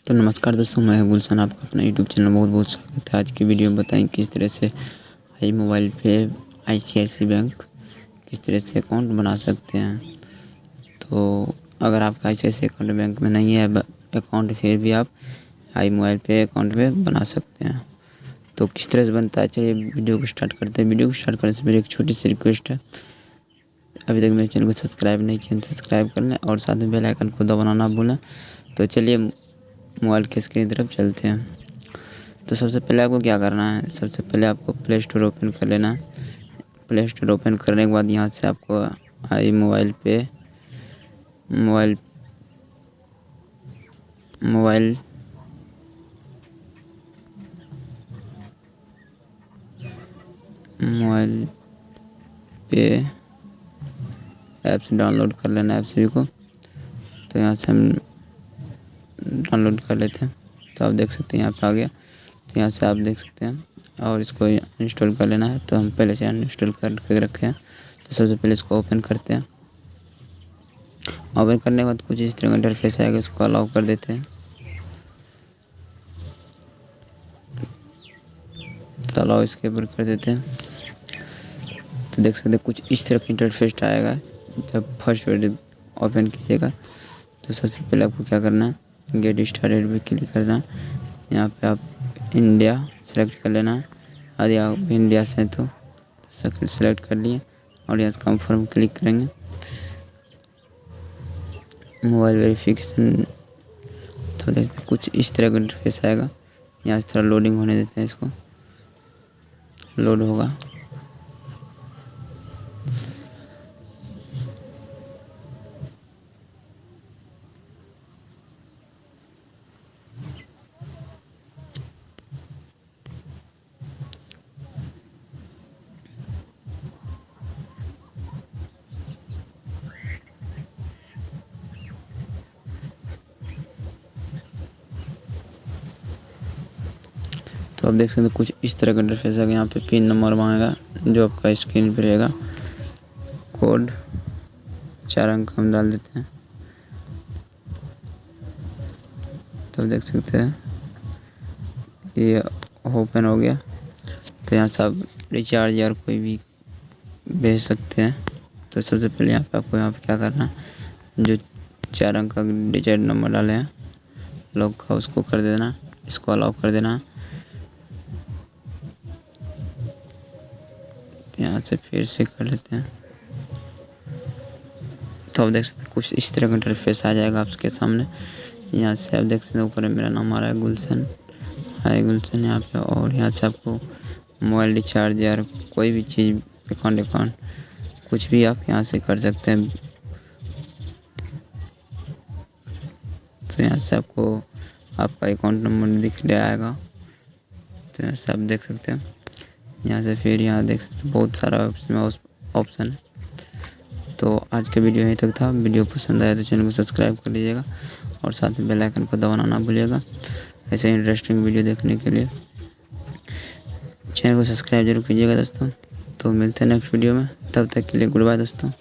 तो नमस्कार दोस्तों, मैं हूं गुलशन। आपका अपना यूट्यूब चैनल में बहुत बहुत स्वागत है। आज की वीडियो में बताएं किस तरह से iMobile पे ICICI बैंक किस तरह से अकाउंट बना सकते हैं। तो अगर आपका ICICI अकाउंट बैंक में नहीं है अकाउंट, फिर भी आप iMobile पे अकाउंट पे बना सकते हैं। तो किस तरह से बनता है, चलिए वीडियो को स्टार्ट करते हैं। वीडियो को स्टार्ट करने से मेरी एक छोटी सी रिक्वेस्ट है, अभी तक मेरे चैनल को सब्सक्राइब नहीं किया तो सब्सक्राइब कर लें और साथ में बेल आइकन को दबाना ना भूलें। तो चलिए मोबाइल की स्क्रीन की तरफ चलते हैं। तो सबसे पहले आपको क्या करना है, सबसे पहले आपको प्ले स्टोर ओपन कर लेना है। प्ले स्टोर ओपन करने के बाद यहाँ से आपको iMobile पे मोबाइल पे ऐप्स डाउनलोड कर लेना है, ऐप सभी को। तो यहाँ से हम डाउनलोड कर लेते हैं। तो आप देख सकते हैं यहाँ पे आ गया। तो यहाँ से आप देख सकते हैं और इसको इंस्टॉल कर लेना है। तो हम पहले से इंस्टॉल करके रखे हैं। तो सबसे पहले इसको ओपन करते हैं। ओपन करने के बाद कुछ इस तरह का इंटरफेस आएगा, इसको अलाउ कर देते हैं। तो अलाउ इसके ऊपर कर देते हैं। तो देख सकते हैं कुछ इस तरह का इंटरफेस आएगा जब फर्स्ट वीडियो ओपन कीजिएगा। तो सबसे पहले आपको क्या करना है, गेट स्टार्टेड पे क्लिक करना है। यहाँ पे आप इंडिया सेलेक्ट कर लेना है। यदि आप इंडिया से हैं तो सेलेक्ट कर लिए और यहाँ से कंफर्म क्लिक करेंगे। मोबाइल वेरिफिकेशन तो देखते हैं कुछ इस तरह का इंटरफेस आएगा। यहाँ से थोड़ा लोडिंग होने देते हैं, इसको लोड होगा। तो आप देख सकते हैं कुछ इस तरह का इंटरफेस है। यहाँ पे पिन नंबर मांगेगा जो आपका स्क्रीन पर रहेगा। कोड 4 अंक हम डाल देते हैं। तो आप देख सकते हैं ये ओपन हो गया। तो यहाँ से आप रिचार्ज या कोई भी भेज सकते हैं। तो सबसे पहले यहाँ पे आपको क्या करना है, जो 4 अंक का डिजिट नंबर डाले हैं लॉक का, उसको कर देना, इसको अलाउ कर देना। यहाँ से फिर से कर लेते हैं। तो आप देख सकते हैं कुछ इस तरह का इंटरफेस आ जाएगा आपके सामने। यहाँ से आप देख सकते हैं ऊपर मेरा नाम आ रहा है गुलशन, हाय गुलशन यहाँ पे। और यहाँ से आपको मोबाइल रिचार्ज या कोई भी चीज़ अकाउंट कुछ भी आप यहाँ से कर सकते हैं। तो यहाँ से आपको आपका अकाउंट नंबर दिख रहा आएगा। तो यहाँ से आप देख सकते हैं। यहाँ से फिर यहाँ देख सकते हैं बहुत सारा इसमें ऑप्शन है। तो आज का वीडियो यहीं तक था। वीडियो पसंद आया तो चैनल को सब्सक्राइब कर लीजिएगा और साथ में बेल आइकन को दबाना ना भूलिएगा। ऐसे इंटरेस्टिंग वीडियो देखने के लिए चैनल को सब्सक्राइब जरूर कीजिएगा दोस्तों। तो मिलते हैं नेक्स्ट वीडियो में, तब तक के लिए गुड बाय दोस्तों।